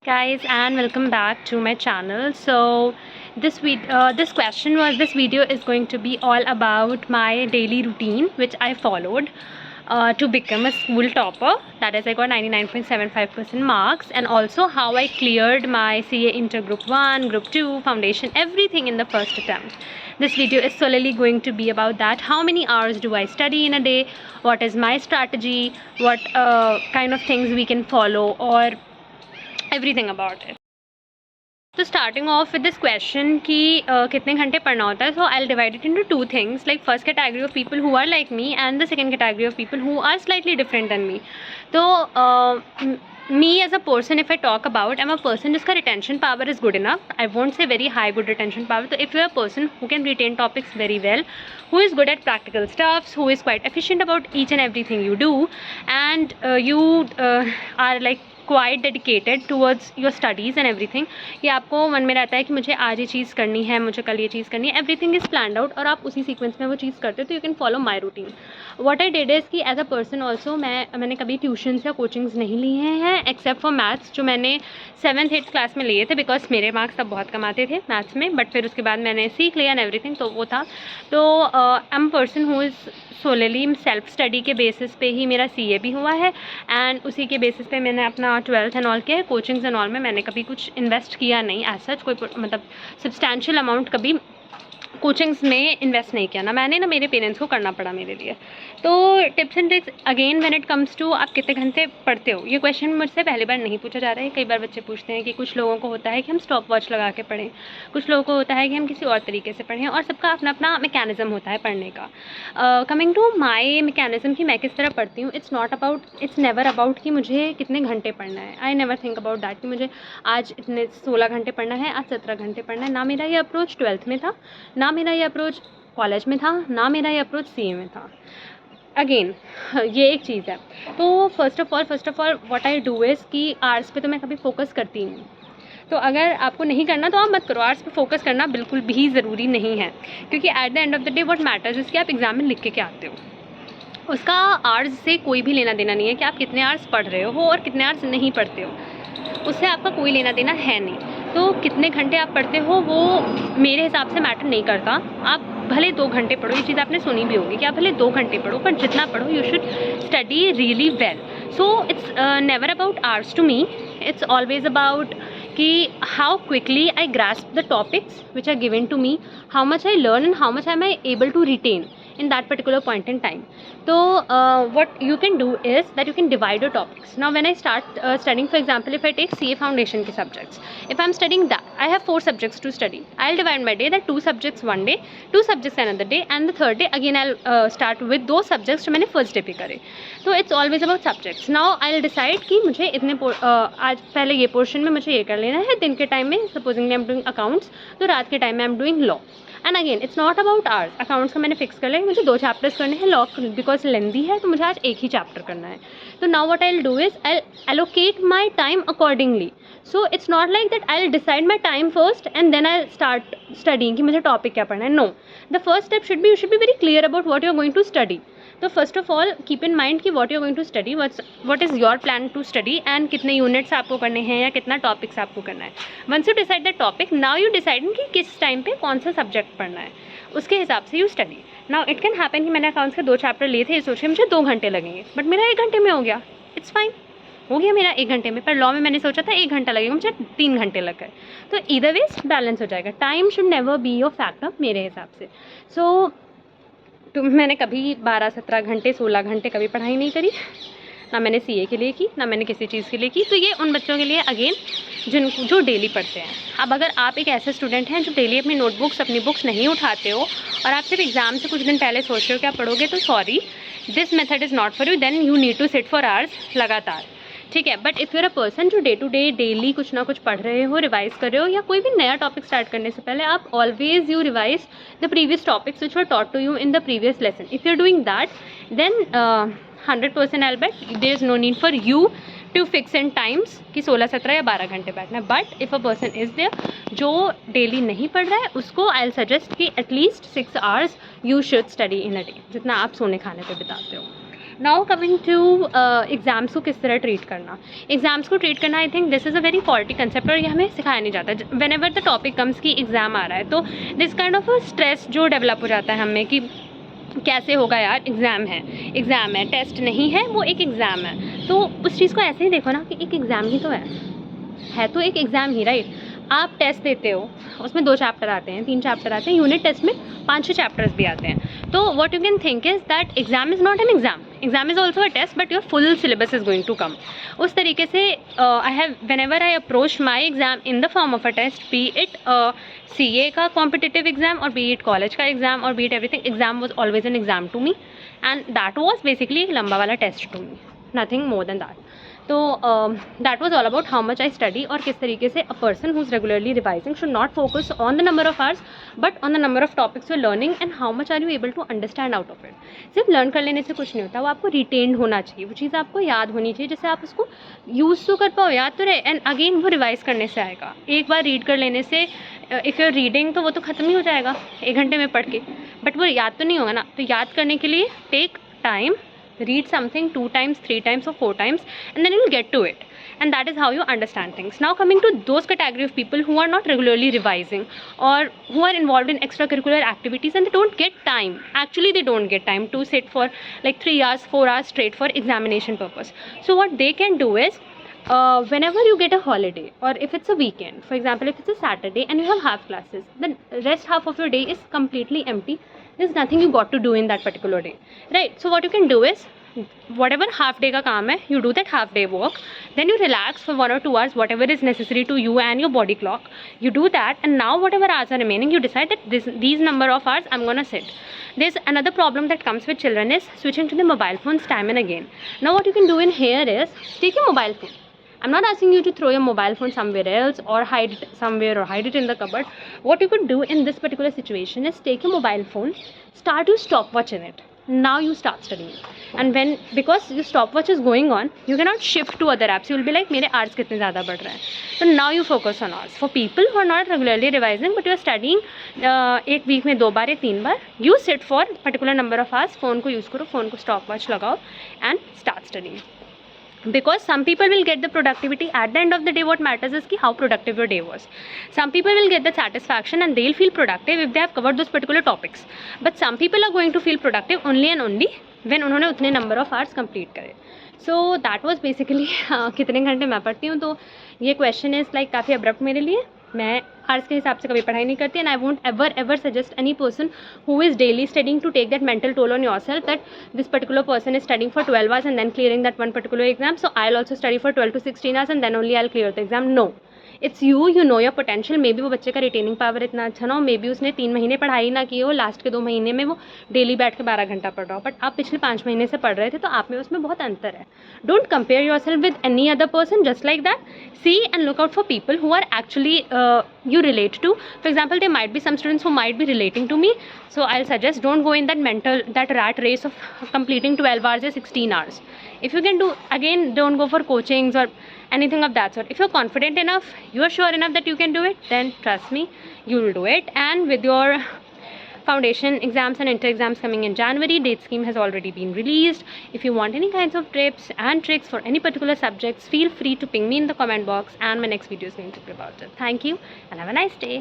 Guys, and welcome back to my channel. So this video is going to be all about my daily routine which I followed to become a school topper. That is, I got 99.75% marks, and also how I cleared my CA Inter Group 1, Group 2, Foundation, everything in the first attempt. This video is solely going to be about that. How many hours do I study in a day? What is my strategy? What kind of things we can follow, or everything about it. So starting off with this question कि कितने घंटे पढ़ना होता है, so I'll divide it into two things. Like first category of people who are like me and the second category of people who are slightly different than me. So me as a person, if I talk about, I'm a person जिसका retention power is good enough. I won't say very high good retention power. So if you're a person who can retain topics very well, who is good at practical stuffs, who is quite efficient about each and everything you do, and you are like quite dedicated towards your studies and everything, ये आपको मन में रहता है कि मुझे आज ये चीज़ करनी है, मुझे कल ये चीज़ करनी है, एवरीथिंग इज़ प्लान्ड आउट और आप उसी सीक्वेंस में वो चीज़ करते हो, तो you can follow my routine. What I did is कि एज अ पर्सन ऑल्सो मैंने कभी ट्यूशन्स या कोचिंग्स नहीं लिए हैं एक्सेप्ट फॉर मैथ्स, जो मैंने 7th-8th क्लास में लिए थे बिकॉज मेरे मार्क्स तब बहुत कम आते थे मैथ्स में, बट फिर उसके बाद मैंने सीख लिया एंड एवरीथिंग, तो वो था. तो I am person who is solely self study के बेसिस पे ही मेरा CA भी हुआ है, एंड उसी के बेसिस पे मैंने अपना 12th एंड ऑल किया है. कोचिंग्स एंड ऑल में मैंने कभी कुछ इन्वेस्ट किया नहीं एज सच, कोई मतलब सब्सटैंशियल अमाउंट कभी कोचिंग्स में इन्वेस्ट नहीं किया, ना मैंने ना मेरे पेरेंट्स को करना पड़ा मेरे लिए. तो tips and tricks again when it comes to आप कितने घंटे पढ़ते हो, ये क्वेश्चन मुझसे पहली बार नहीं पूछा जा रहा है. कई बार बच्चे पूछते हैं कि कुछ लोगों को होता है कि हम स्टॉप वॉच लगा के पढ़ें, कुछ लोगों को होता है कि हम किसी और तरीके से पढ़ें, और सबका अपना अपना मैकेनिज़्म होता है पढ़ने का. कमिंग टू माई मैकेनिज़्म कि मैं किस तरह पढ़ती हूँ, इट्स नेवर अबाउट कि मुझे कितने घंटे पढ़ना है. I never think about that कि मुझे आज इतने 16 घंटे पढ़ना है, आज 17 घंटे पढ़ना है. ना मेरा ये अप्रोच 12th में था, ना मेरा ये अप्रोच कॉलेज में था, ना मेरा ये अप्रोच CA में था. अगेन ये एक चीज़ है. तो first of all what I do is कि आर्ट्स पे तो मैं कभी फोकस करती नहीं. तो अगर आपको नहीं करना तो आप मत करो. आर्ट्स पे फोकस करना बिल्कुल भी ज़रूरी नहीं है, क्योंकि at the end of the day what matters is कि आप एग्जाम में लिख के क्या आते हो. उसका आर्ट्स से कोई भी लेना देना नहीं है कि आप कितने आर्ट्स पढ़ रहे हो और कितने आर्ट्स नहीं पढ़ते हो, उससे आपका कोई लेना देना है नहीं. तो कितने घंटे आप पढ़ते हो वो मेरे हिसाब से मैटर नहीं करता. आप भले 2 घंटे पढ़ो, ये चीज़ आपने सुनी भी होगी कि आप भले 2 घंटे पढ़ो, पर जितना पढ़ो you should study really well. So it's never about hours to me, it's always about कि how quickly I grasp the topics which are given to me, how much I learn and how much I am able to retain in that particular point in time. So what you can do is that you can divide your topics. Now when I start studying, for example if I take CA foundation ke subjects, if I'm studying that, I have 4 subjects to study. I'll divide my day that 2 subjects one day, 2 subjects another day, and the third day again I'll start with those subjects जो मैंने first day पे करे. So it's always about subjects. Now I'll decide कि मुझे इतने आज पहले ये portion में मुझे ये कर लेना है, दिन के टाइम में supposing I'm doing accounts, तो रात के टाइम में I'm doing law. And again it's not about hours. Accounts का मैंने फिक्स कर लिया, मुझे 2 चैप्टर्स करने हैं. लॉ बिकॉज लेंदी है तो मुझे आज एक ही चैप्टर करना है. तो now what I will do is I allocate my time accordingly. So it's not like that I will decide my time first and then I start studying कि मुझे टॉपिक क्या पढ़ना है. No, the first step should be you should be very clear about what you are going to study. तो first of all keep in mind कि what you are going to study, what is your plan to study, and कितने units आपको करने हैं या कितना topics आपको करना है. Once you decide the topic, now you decide कि किस टाइम पे कौन सा सब्जेक्ट पढ़ना है, उसके हिसाब से you study. Now it can happen कि मैंने अकाउंट्स के 2 चैप्टर लिए थे, ये सोच के मुझे 2 घंटे लगेंगे, बट मेरा 1 घंटे में हो गया. इट्स फाइन, हो गया मेरा 1 घंटे में. पर लॉ में मैंने सोचा था 1 घंटा लगेगा, मुझे 3 घंटे लग गए. तो ईदर वेज बैलेंस हो जाएगा. Time should never be your factor मेरे हिसाब से. सो तो मैंने कभी 12-17 घंटे 16 घंटे कभी पढ़ाई नहीं करी, ना मैंने CA के लिए की, ना मैंने किसी चीज़ के लिए की. तो ये उन बच्चों के लिए अगेन जो डेली पढ़ते हैं. अब अगर आप एक ऐसे स्टूडेंट हैं जो डेली अपनी नोटबुक्स अपनी बुक्स नहीं उठाते हो और आप सिर्फ एग्जाम से कुछ दिन पहले सोच रहे हो कि आप पढ़ोगे, तो sorry, this method is not for you. Then you need to sit for hours लगातार, ठीक है. But if you're a person जो डे टू डे डेली कुछ ना कुछ पढ़ रहे हो, रिवाइज कर रहे हो, या कोई भी नया टॉपिक स्टार्ट करने से पहले आप always you revise the previous topics which were taught to you in the previous lesson. If you are doing that, then 100% I bet there is no need for you to fix in times कि 16, 17 या 12 घंटे बैठना है. But if a person is there जो डेली नहीं पढ़ रहा है, उसको आई विल सजेस्ट कि at least 6 hours you should study in a day, जितना आप सोने खाने पे बिताते हो. नाउ कमिंग टू एग्ज़ाम्स को किस तरह ट्रीट करना. एग्ज़ाम्स को ट्रीट करना, I think this is a very faulty concept और ये हमें सिखाया नहीं जाता. When ever the topic comes की एग्ज़ाम आ रहा है तो दिस काइंड ऑफ स्ट्रेस जो डेवलप हो जाता है हमें कि कैसे होगा यार, एग्ज़ाम है, टेस्ट नहीं है, वो एक एग्ज़ाम है. तो उस चीज़ को ऐसे ही देखो ना कि एक एग्ज़ाम ही तो है तो एक एग्ज़ाम ही, राइट. आप टेस्ट देते हो, उसमें 2 चैप्टर आते हैं, 3 चैप्टर आते हैं, यूनिट टेस्ट में 5-6 चैप्टर्स भी आते हैं. तो what you can think is that exam is not an exam is also a test, but your full syllabus is going to come. उस तरीके से I have whenever I approach my exam in the form of a test, be it CA का competitive exam और be it college का exam और be it everything, exam was always an exam to me and that was basically एक लंबा वाला test to me, nothing more than that. तो that was all about how much I study और किस तरीके से a person who is regularly revising should not focus on the number of hours but on the number of topics you learning and how much are you able to understand out of it. सिर्फ learn कर लेने से कुछ नहीं होता, वो आपको retained होना चाहिए, वो चीज़ आपको याद होनी चाहिए, जिससे आप उसको यूज़ तो कर पाओ, याद तो रहे, एंड अगेन वो रिवाइज करने से आएगा. एक बार रीड कर लेने से इफ़ यू आर रीडिंग तो वो तो ख़त्म ही हो जाएगा 1 घंटे में पढ़ के, बट वो याद तो नहीं होगा ना. तो याद करने के लिए take time, read something 2 times, 3 times or 4 times and then you will get to it, and that is how you understand things. Now coming to those category of people who are not regularly revising or who are involved in extracurricular activities and they don't get time, actually they don't get time to sit for like 3 hours 4 hours straight for examination purpose. So what they can do is whenever you get a holiday or if it's a weekend, for example if it's a Saturday and you have half classes, the rest half of your day is completely empty. There's nothing you got to do in that particular day, right? So what you can do is whatever half day का काम है, you do that half day work, then you relax for 1 or 2 hours, whatever is necessary to you and your body clock, you do that, and now whatever hours are remaining, you decide that these number of hours I'm gonna sit. There's another problem that comes with children is switching to the mobile phones time and again. Now what you can do in here is take your mobile phone. I'm not asking you to throw your mobile phone somewhere else or hide it somewhere or hide it in the cupboard. What you could do in this particular situation is take your mobile phone, start your stopwatch in it. Now you start studying. And because your stopwatch is going on, you cannot shift to other apps. You will be like, मेरे hours कितने ज़्यादा बढ़ रहे हैं. So now you focus on hours. For people who are not regularly revising but you are studying एक week में 2 बार या 3 बार, you sit for particular number of hours. Phone को use करो, फ़ोन को stopwatch लगाओ and start studying. Because some people will get the productivity at the end of the day. What matters is ki how productive your day was. Some people will get the satisfaction and they'll feel productive if they have covered those particular topics, but some people are going to feel productive only and only when उन्होंने उतने number of hours complete करे. So that was basically कितने घंटे मैं पढ़ती हूँ. तो ये question is like काफ़ी abrupt मेरे लिए. मैं आर्ट्स के हिसाब से कभी पढ़ाई नहीं करती, and I won't ever suggest any person who is daily studying to take that mental toll on yourself that this particular person is studying for 12 hours and then clearing that one particular exam, so I'll also study for 12 to 16 hours and then only I'll clear the exam. No, it's you know your potential. May be वो बच्चे का retaining power इतना अच्छा ना हो, may be उसने 3 महीने पढ़ाई ना की हो, लास्ट के 2 महीने में वो डेली बैठ के 12 घंटा पढ़ रहा हो, बट आप पिछले 5 महीने से पढ़ रहे थे, तो आप में उसमें बहुत अंतर है. Don't compare yourself with any other person, just like that. See and look out for people who are actually you relate to. For example, there might be some students who might be relating to me, so I'll suggest don't go in that rat race of completing 12 hours or 16 hours. If you can do, again, don't go for coachings or anything of that sort. If you're confident enough, you're sure enough that you can do it, then trust me, you will do it. And with your foundation exams and inter exams coming in January, date scheme has already been released. If you want any kinds of tips and tricks for any particular subjects, feel free to ping me in the comment box, and my next video is going to be about it. Thank you and have a nice day.